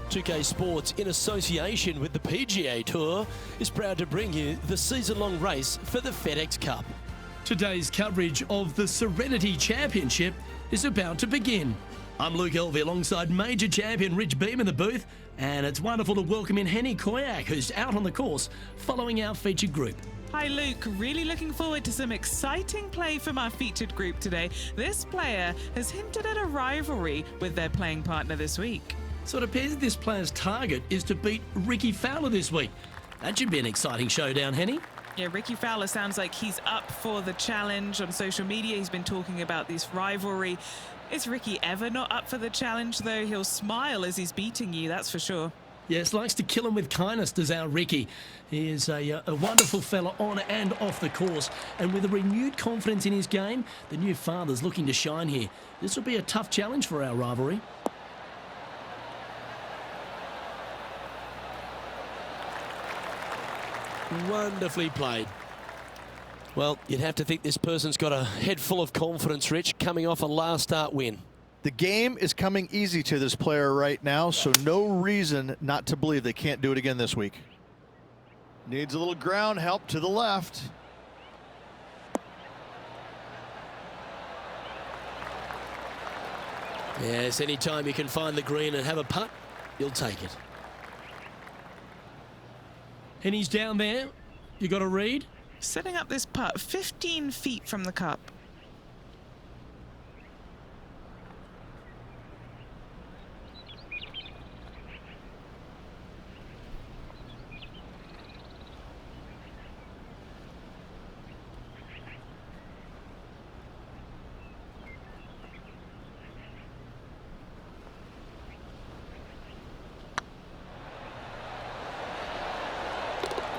2K Sports, in association with the PGA Tour, is proud to bring you the season-long race for the FedEx Cup. Today's coverage of the Serenity Championship is about to begin. I'm Luke Elvey alongside major champion Rich Beam in the booth, and it's wonderful to welcome in Henny Koyak, who's out on the course following our featured group. Hi Luke, really looking forward to some exciting play from our featured group today. This player has hinted at a rivalry with their playing partner this week. So it appears this player's target is to beat Ricky Fowler this week. That should be an exciting showdown, Henny. Yeah, Ricky Fowler sounds like he's up for the challenge. On social media, he's been talking about this rivalry. Is Ricky ever not up for the challenge, though? He'll smile as he's beating you, that's for sure. Yes, likes to kill him with kindness, does our Ricky. He is a wonderful fella on and off the course. And with a renewed confidence in his game, the new father's looking to shine here. This will be a tough challenge for our rivalry. Wonderfully played. Well, you'd have to think this person's got a head full of confidence, Rich, coming off a last start win. The game is coming easy to this player right now, so no reason not to believe they can't do it again this week. Needs a little ground help to the left. Yes, anytime you can find the green and have a putt, you'll take it. And he's down there. You got a read? Setting up this putt 15 feet from the cup.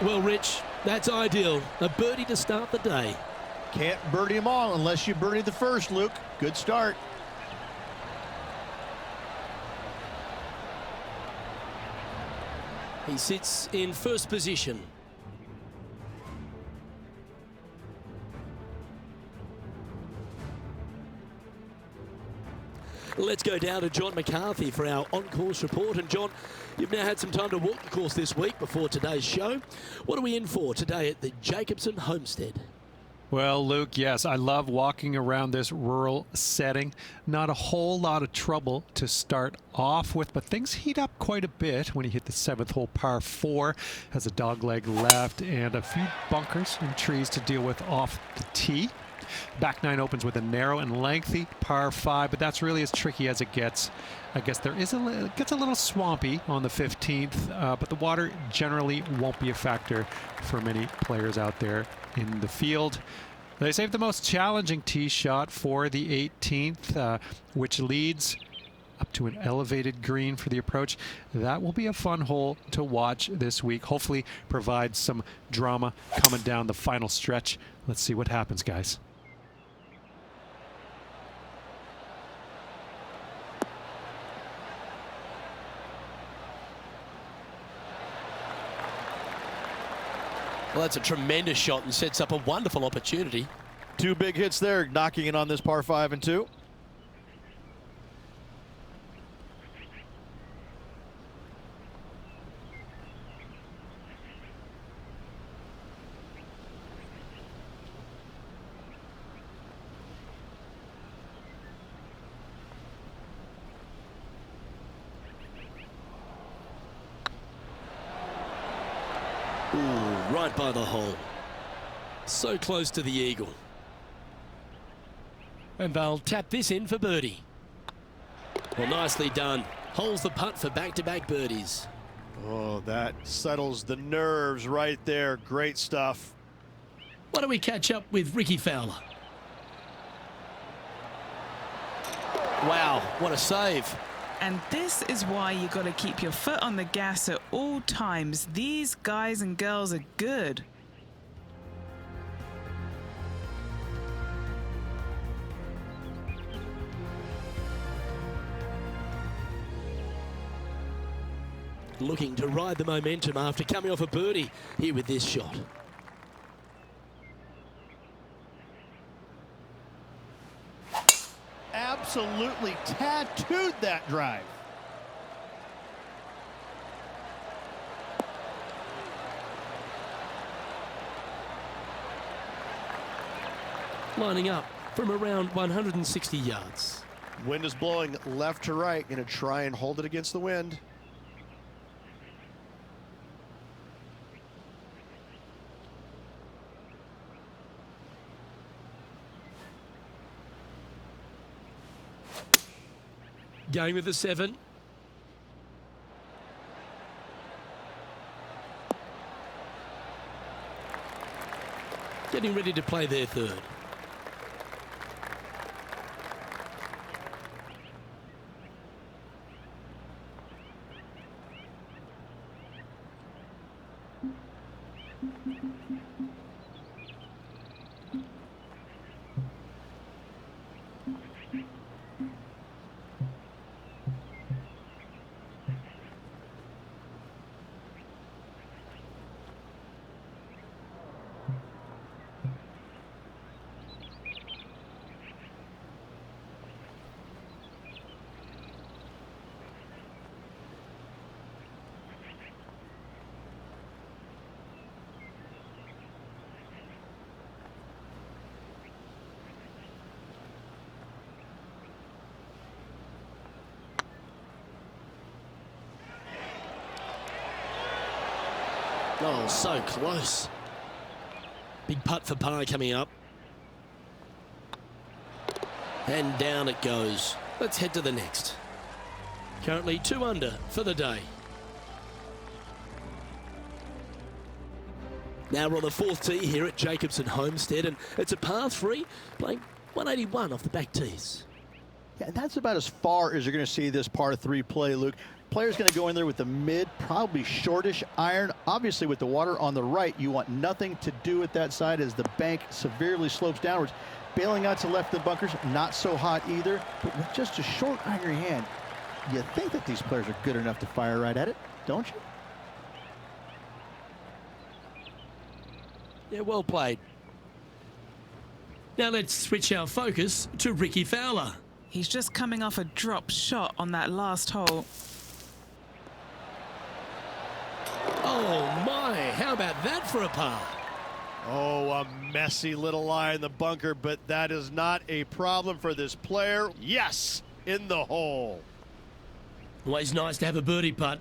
Well, Rich, that's ideal. A birdie to start the day. Can't birdie them all unless you birdie the first, Luke. Good start. He sits in first position. Let's go down to John McCarthy for our on-course report. And John, you've now had some time to walk the course this week before today's show. What are we in for today at the Jacobson Homestead? Well, Luke, yes, I love walking around this rural setting. Not a whole lot of trouble to start off with, but things heat up quite a bit when you hit the 7th hole par 4. Has a dogleg left and a few bunkers and trees to deal with off the tee. Back 9 opens with a narrow and lengthy par 5, but that's really as tricky as it gets. I guess there is it gets a little swampy on the 15th, but the water generally won't be a factor for many players out there in the field. They saved the most challenging tee shot for the 18th, which leads up to an elevated green for the approach. That will be a fun hole to watch this week. Hopefully provide some drama coming down the final stretch. Let's see what happens, guys. Well, that's a tremendous shot and sets up a wonderful opportunity. 2 big hits there, knocking in on this par 5 and 2. Ooh, right by the hole. So close to the eagle. And they'll tap this in for birdie. Well, nicely done. Holds the putt for back-to-back birdies. Oh, that settles the nerves right there. Great stuff. Why don't we catch up with Ricky Fowler? Wow, what a save. And this is why you got to keep your foot on the gas at all times. These guys and girls are good. Looking to ride the momentum after coming off a birdie here with this shot. absolutely tattooed that drive. Lining up from around 160 yards. Wind is blowing left to right. Going to try and hold it against the wind. Going with the 7. Getting ready to play their 3rd. Oh, so close. Big putt for par coming up. And down it goes. Let's head to the next. Currently 2 under for the day. Now we're on the 4th tee here at Jacobson Homestead, and it's a par 3, playing 181 off the back tees. Yeah, that's about as far as you're going to see this par 3 play, Luke. Player's going to go in there with the mid, probably shortish iron. Obviously, with the water on the right, you want nothing to do with that side as the bank severely slopes downwards. Bailing out to left of the bunkers, not so hot either. But with just a short iron hand, you think that these players are good enough to fire right at it, don't you? Yeah, well played. Now let's switch our focus to Ricky Fowler. He's just coming off a drop shot on that last hole. Oh my, how about that for a par? Oh, a messy little lie in the bunker, but that is not a problem for this player. Yes, in the hole. Always nice to have a birdie putt.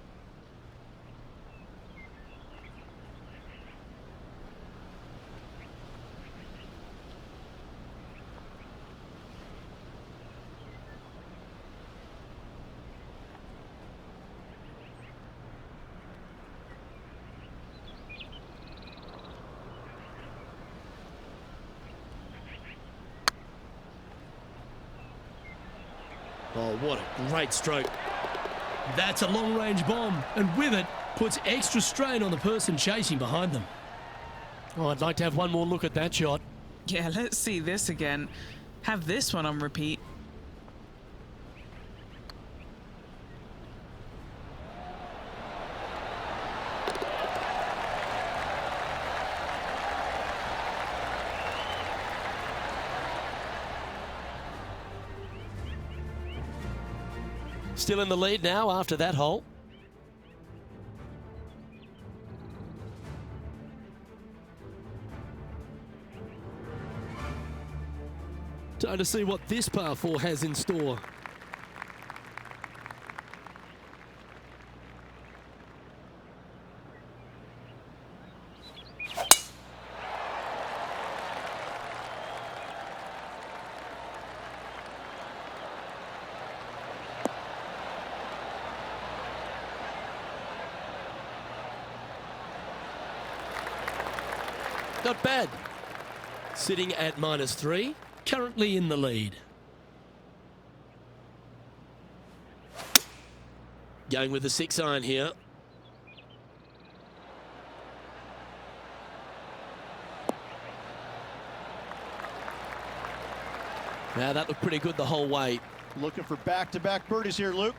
Oh, what a great stroke. That's a long-range bomb, and with it, puts extra strain on the person chasing behind them. Oh, I'd like to have one more look at that shot. Yeah, let's see this again. Have this one on repeat. Still in the lead now after that hole. Time to see what this par 4 has in store. Not bad. Sitting at -3, currently in the lead. Going with the 6 iron here. Now that looked pretty good the whole way. Looking for back-to-back birdies here, Luke.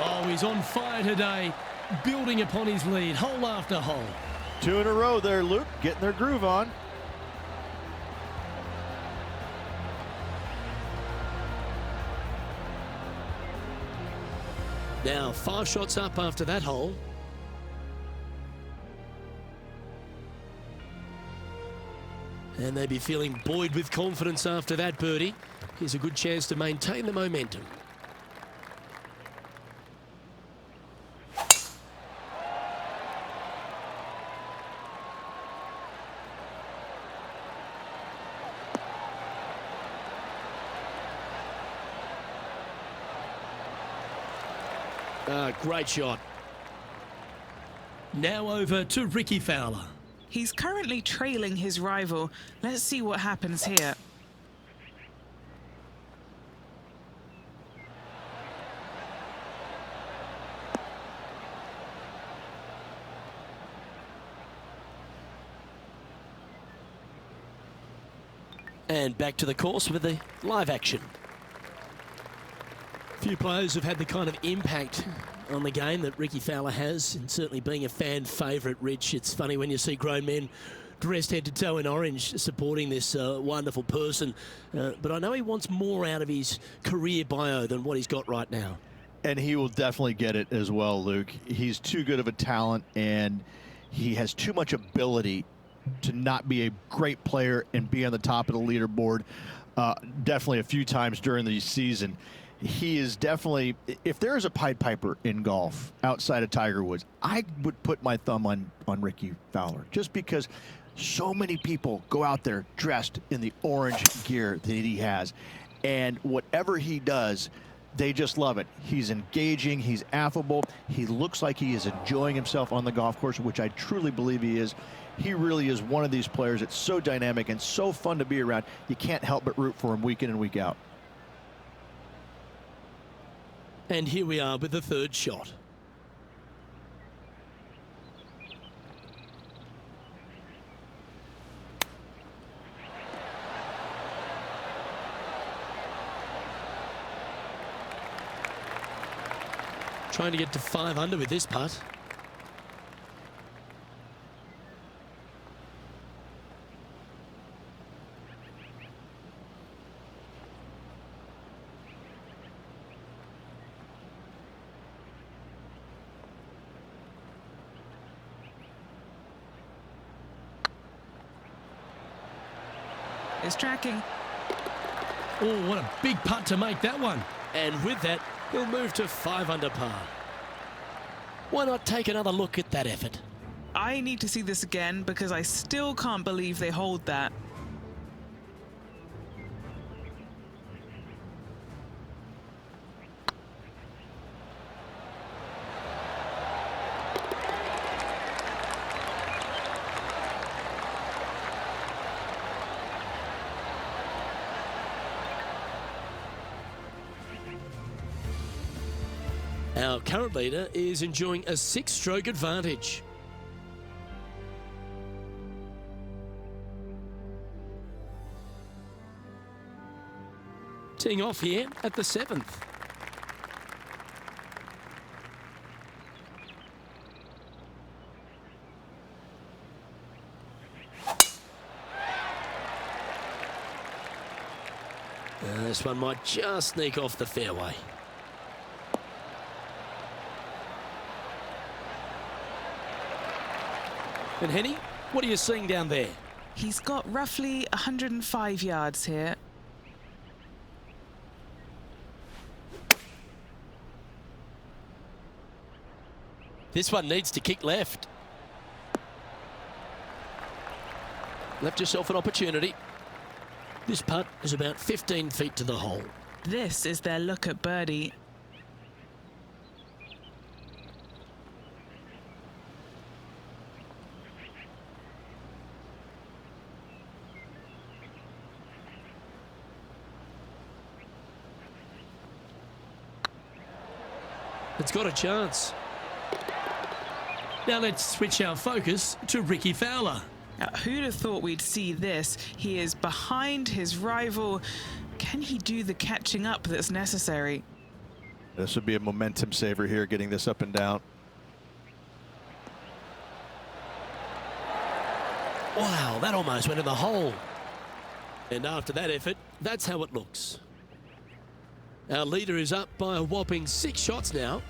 Oh, he's on fire today, building upon his lead, hole after hole. 2 in a row there, Luke, getting their groove on. Now 5 shots up after that hole. And they'd be feeling buoyed with confidence after that birdie. Here's a good chance to maintain the momentum. Great shot. Now over to Ricky Fowler. He's currently trailing his rival. Let's see what happens here. And back to the course with the live action. Few players have had the kind of impact on the game that Ricky Fowler has, and certainly being a fan favourite, Rich. It's funny when you see grown men dressed head to toe in orange supporting this wonderful person, but I know he wants more out of his career bio than what he's got right now. And he will definitely get it as well, Luke. He's too good of a talent, and he has too much ability to not be a great player and be on the top of the leaderboard definitely a few times during the season. He is definitely, if there's a Pied Piper in golf outside of Tiger Woods, I would put my thumb on Ricky Fowler, just because so many people go out there dressed in the orange gear that he has. And whatever he does, they just love it. He's engaging, he's affable, he looks like he is enjoying himself on the golf course, which I truly believe he is. He really is one of these players that's so dynamic and so fun to be around. You can't help but root for him week in and week out. And here we are with the 3rd shot. Trying to get to 5 under with this putt. Is tracking. Oh, what a big putt to make that one. And with that, he'll move to 5 under par. Why not take another look at that effort? I need to see this again because I still can't believe they hold that. Our current leader is enjoying a 6-stroke advantage. Teeing off here at the 7th. This one might just sneak off the fairway. And Henny, what are you seeing down there? He's got roughly 105 yards here. This one needs to kick left. Left yourself an opportunity. This putt is about 15 feet to the hole. This is their look at birdie. It's got a chance. Now let's switch our focus to Ricky Fowler. Now, who'd have thought we'd see this? He is behind his rival. Can he do the catching up that's necessary? This would be a momentum saver here, getting this up and down. Wow, that almost went in the hole. And after that effort, that's how it looks. Our leader is up by a whopping 6 shots now.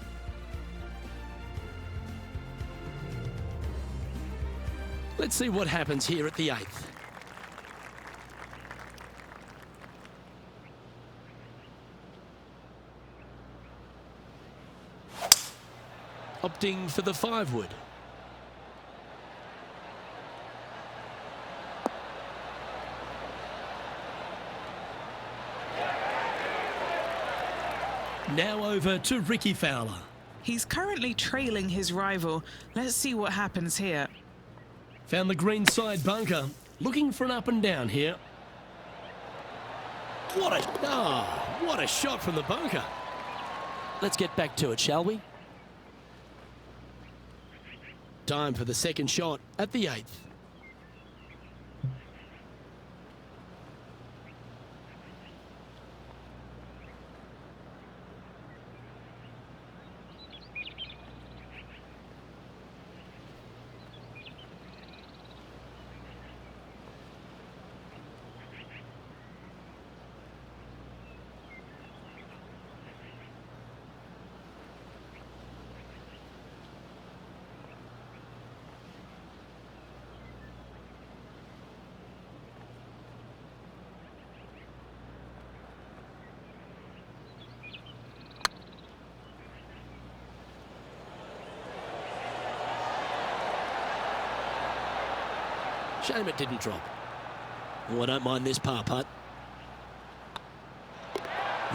Let's see what happens here at the 8th. Opting for the 5-wood. Now over to Ricky Fowler. He's currently trailing his rival. Let's see what happens here. Found the green side bunker. Looking for an up and down here. What a shot from the bunker. Let's get back to it, shall we? Time for the second shot at the 8th. Shame it didn't drop. Oh, I don't mind this par putt.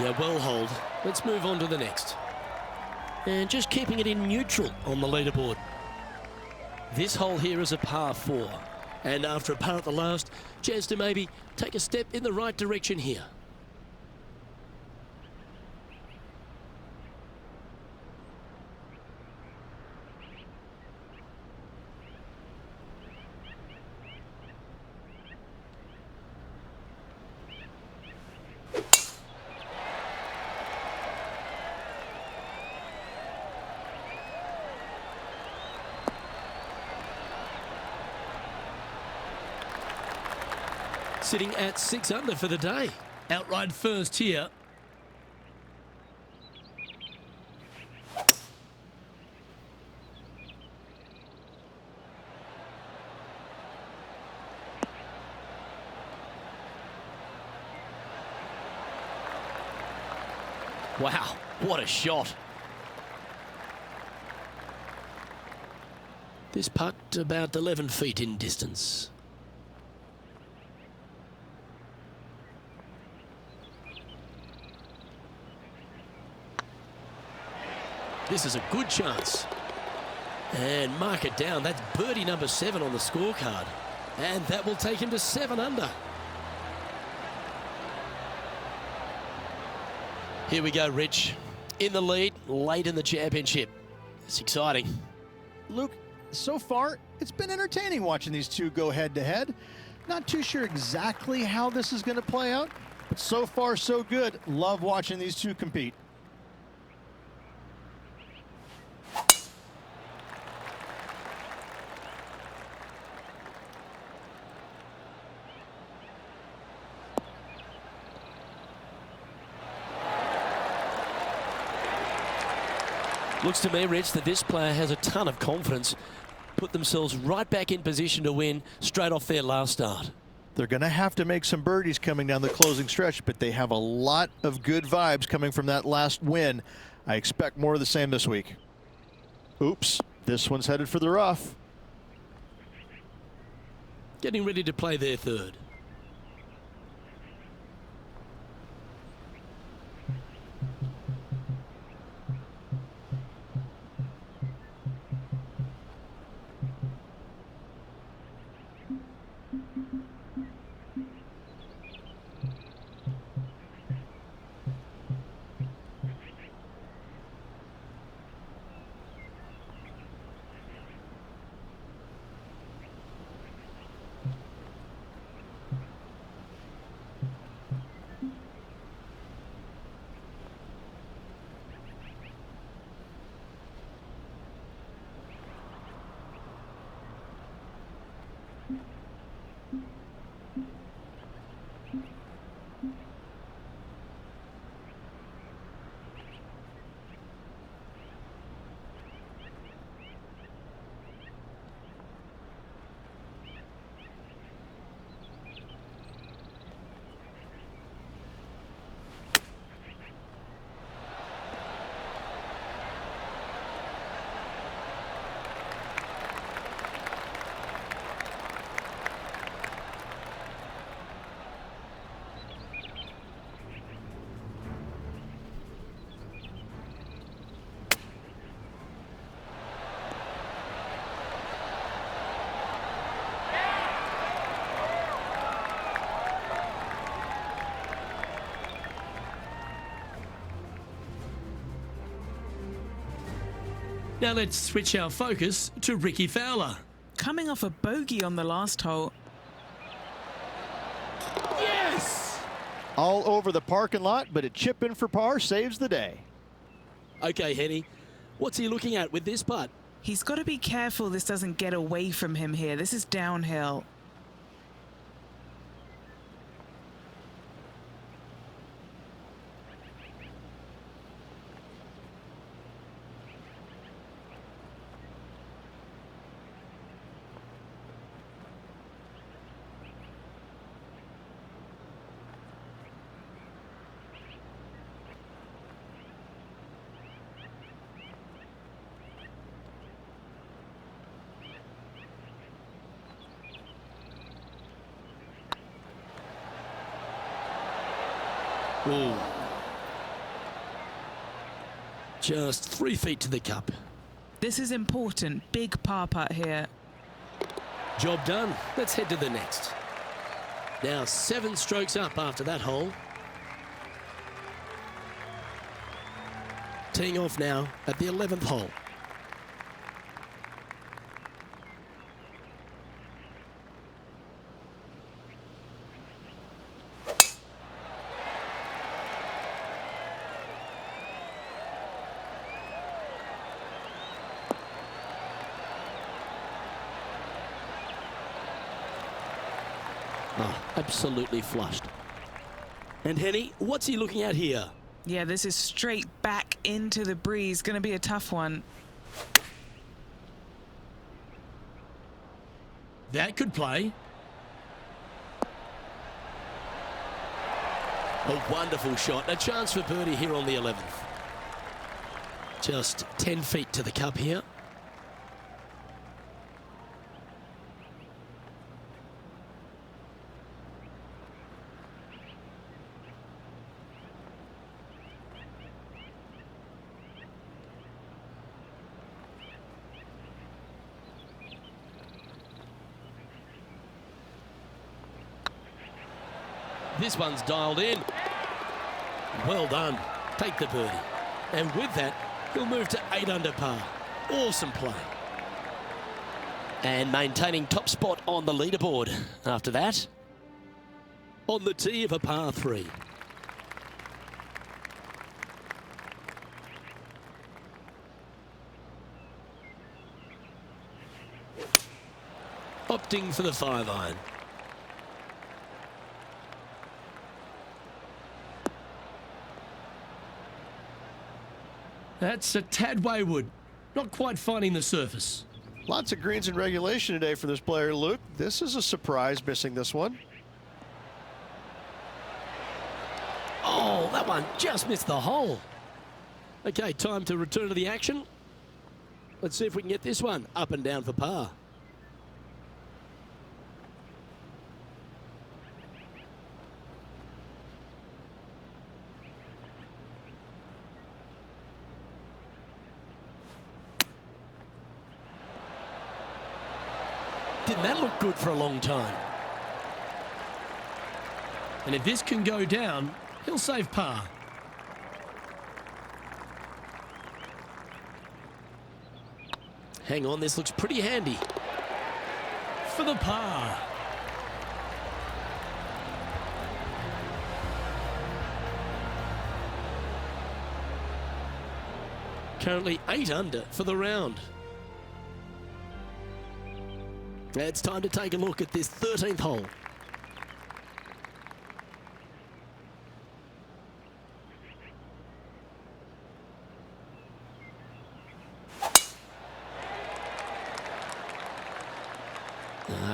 Yeah, well hold. Let's move on to the next. And just keeping it in neutral on the leaderboard. This hole here is a par 4. And after a par at the last, chance to maybe take a step in the right direction here. Sitting at 6 under for the day. Outright first here. Wow, what a shot. This putt about 11 feet in distance. This is a good chance. And mark it down. That's birdie number 7 on the scorecard. And that will take him to 7 under. Here we go, Rich. In the lead, late in the championship. It's exciting. Luke, so far, it's been entertaining watching these two go head-to-head. Not too sure exactly how this is going to play out, but so far, so good. Love watching these two compete. Looks to me, Rich, that this player has a ton of confidence. Put themselves right back in position to win straight off their last start. They're going to have to make some birdies coming down the closing stretch, but they have a lot of good vibes coming from that last win. I expect more of the same this week. Oops, this one's headed for the rough. Getting ready to play their third. Now let's switch our focus to Ricky Fowler. Coming off a bogey on the last hole. Yes! All over the parking lot, but a chip in for par saves the day. Okay, Henny, what's he looking at with this putt? He's got to be careful this doesn't get away from him here. This is downhill. Ooh. Just 3 feet to the cup. This is important. Big par putt here. Job done. Let's head to the next. Now 7 strokes up after that hole. Teeing off now at the 11th hole. Oh, absolutely flushed. And Henny, what's he looking at here? Yeah, this is straight back into the breeze. Going to be a tough one. That could play. A wonderful shot. A chance for birdie here on the 11th. Just 10 feet to the cup here. This one's dialed in. Well done. Take the birdie. And with that, he'll move to 8 under par. Awesome play. And maintaining top spot on the leaderboard. After that, on the tee of a par 3. Opting for the 5-iron. That's a tad wayward. Not quite finding the surface. Lots of greens in regulation today for this player, Luke. This is a surprise, missing this one. Oh, that one just missed the hole. Okay, time to return to the action. Let's see if we can get this one up and down for par. Didn't that look good for a long time? And if this can go down, he'll save par. Hang on, this looks pretty handy. For the par. Currently 8 under for the round. It's time to take a look at this 13th hole.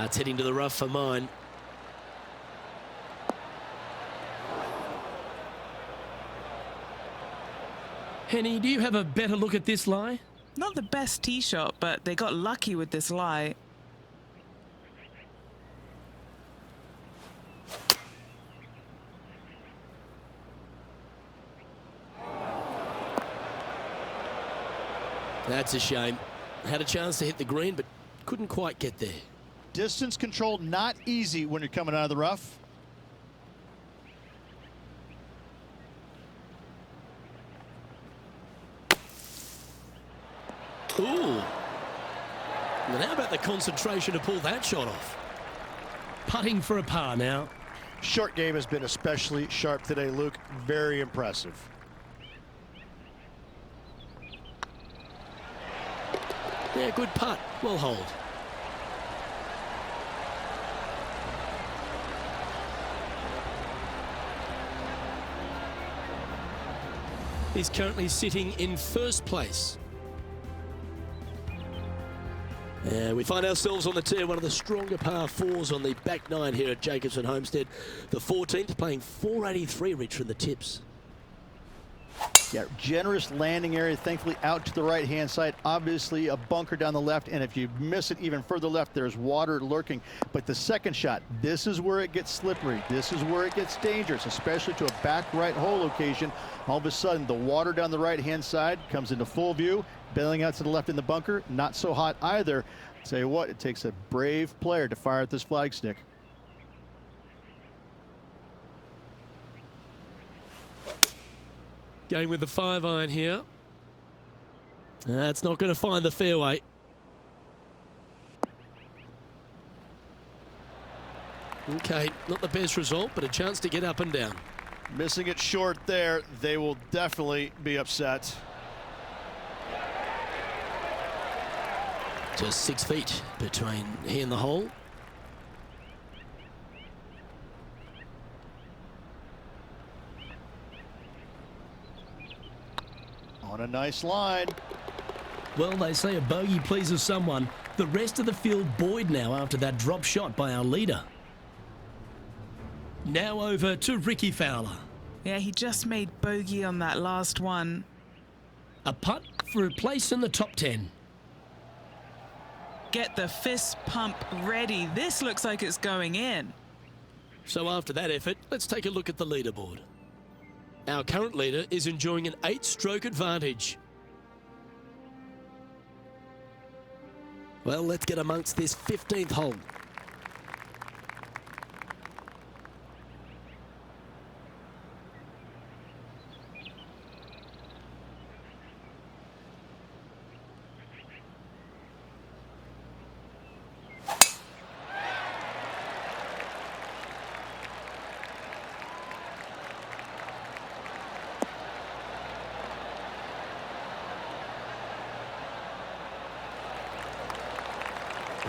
It's heading to the rough for mine. Henny, do you have a better look at this lie? Not the best tee shot, but they got lucky with this lie. That's a shame. Had a chance to hit the green, but couldn't quite get there. Distance control not easy when you're coming out of the rough. Ooh. And how about the concentration to pull that shot off? Putting for a par now. Short game has been especially sharp today, Luke. Very impressive. Yeah, good putt. Well hold. He's currently sitting in first place. We find ourselves on the tee, one of the stronger par fours on the back nine here at Jacobson Homestead. The 14th playing 483, Rich, from the tips. Yeah, generous landing area, thankfully out to the right-hand side. Obviously a bunker down the left, and if you miss it even further left, there's water lurking. But the second shot, this is where it gets slippery. This is where it gets dangerous, especially to a back right hole location. All of a sudden, the water down the right-hand side comes into full view. Bailing out to the left in the bunker, not so hot either. Tell you what, it takes a brave player to fire at this flag stick. Going with the 5-iron here. That's not going to find the fairway. Okay, not the best result, but a chance to get up and down. Missing it short there, they will definitely be upset. Just 6 feet between he and the hole. On a nice line. Well, they say a bogey pleases someone. The rest of the field buoyed now after that drop shot by our leader. Now over to Ricky Fowler. Yeah, he just made bogey on that last one. A putt for a place in the top 10. Get the fist pump ready. This looks like it's going in. So after that effort, let's take a look at the leaderboard. Our current leader is enjoying an 8-stroke advantage. Well, let's get amongst this 15th hole.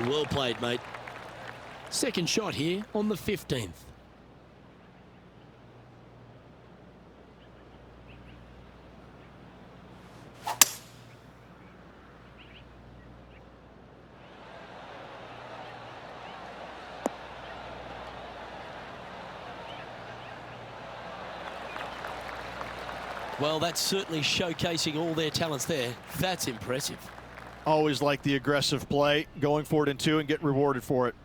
Well played, mate. Second shot here on the 15th. Well, that's certainly showcasing all their talents there. That's impressive. Always like the aggressive play, going for it in two and get rewarded for it.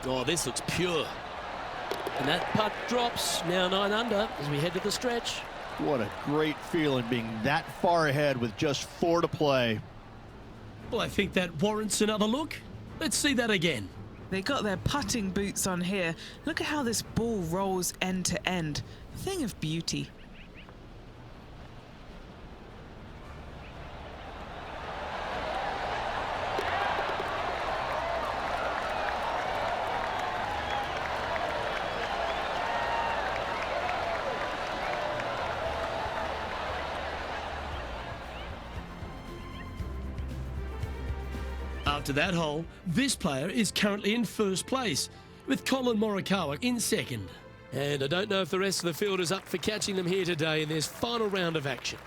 Oh, this looks pure. And that putt drops, now 9 under as we head to the stretch. What a great feeling being that far ahead with just 4 to play. Well, I think that warrants another look. Let's see that again. They got their putting boots on here. Look at how this ball rolls end to end. A thing of beauty. After that hole, this player is currently in first place, with Colin Morikawa in second. And I don't know if the rest of the field is up for catching them here today in this final round of action.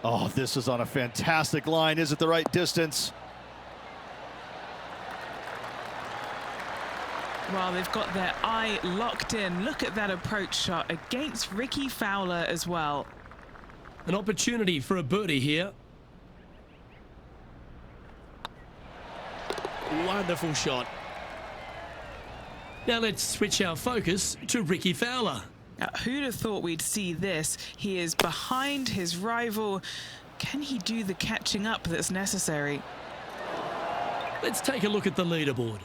Oh, this is on a fantastic line. Is it the right distance? Well, they've got their eye locked in. Look at that approach shot against Ricky Fowler as well. An opportunity for a birdie here. Wonderful shot. Now let's switch our focus to Ricky Fowler. Who'd have thought we'd see this? He is behind his rival. Can he do the catching up that's necessary? Let's take a look at the leaderboard.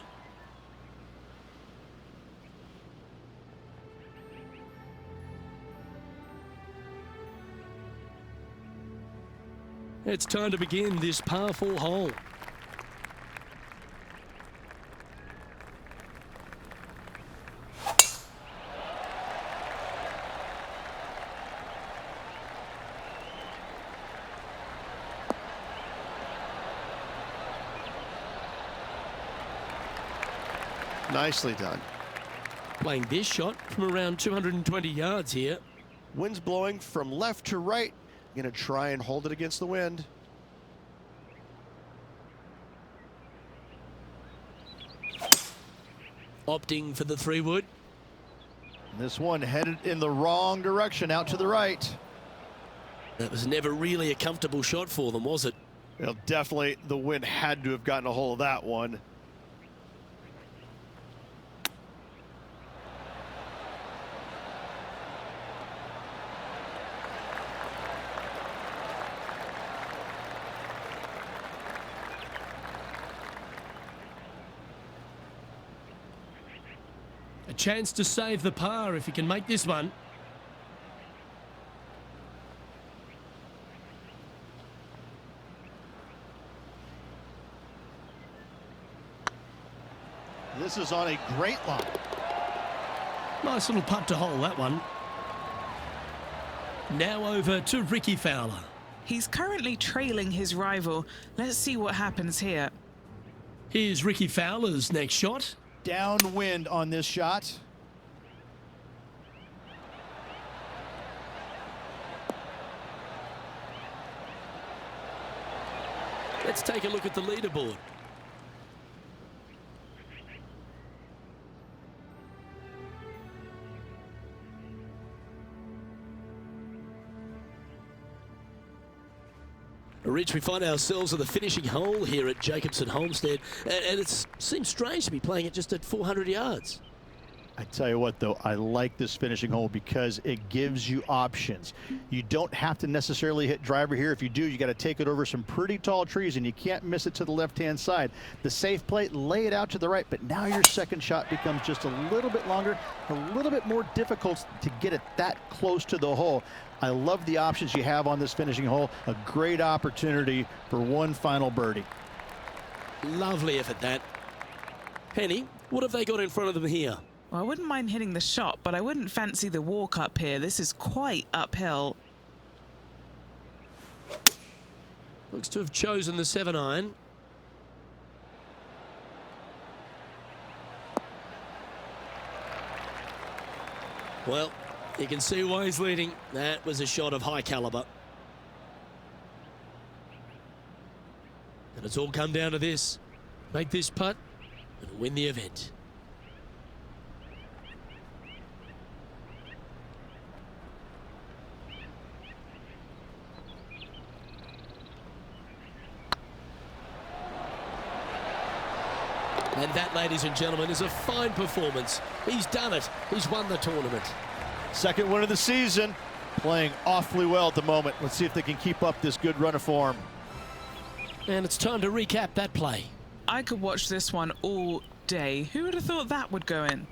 It's time to begin this par 4 hole. Nicely done. Playing this shot from around 220 yards here. Wind's blowing from left to right. Gonna try and hold it against the wind. Opting for the 3-wood. This one headed in the wrong direction, out to the right. That was never really a comfortable shot for them, was it? Well, definitely the wind had to have gotten a hold of that one. A chance to save the par if he can make this one. This is on a great line. Nice little putt to hole, that one. Now over to Ricky Fowler. He's currently trailing his rival. Let's see what happens here. Here's Ricky Fowler's next shot. Downwind on this shot. Let's take a look at the leaderboard. Rich, we find ourselves at the finishing hole here at Jacobson Homestead, and it seems strange to be playing it just at 400 yards. I tell you what, though, I like this finishing hole because it gives you options. You don't have to necessarily hit driver here. If you do, you got to take it over some pretty tall trees, and you can't miss it to the left-hand side. The safe play, lay it out to the right, but now your second shot becomes just a little bit longer, a little bit more difficult to get it that close to the hole. I love the options you have on this finishing hole. A great opportunity for one final birdie. Lovely effort, that. Penny, what have they got in front of them here? Well, I wouldn't mind hitting the shot, but I wouldn't fancy the walk up here. This is quite uphill. Looks to have chosen the 7-iron. Well, you can see why he's leading. That was a shot of high caliber. And it's all come down to this. Make this putt and win the event. And that, ladies and gentlemen, is a fine performance. He's done it. He's won the tournament. Second win of the season. Playing awfully well at the moment. Let's see if they can keep up this good run of form. And it's time to recap that play. I could watch this one all day. Who would have thought that would go in?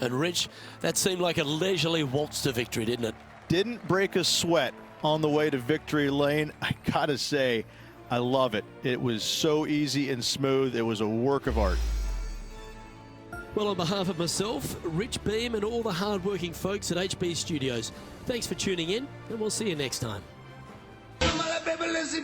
And Rich, that seemed like a leisurely waltz to victory, didn't it? Didn't break a sweat on the way to victory lane. I gotta say, I love it. It was so easy and smooth. It was a work of art. Well, on behalf of myself, Rich Beam, and all the hard-working folks at HB Studios, thanks for tuning in, and we'll see you next time. baby, let's see,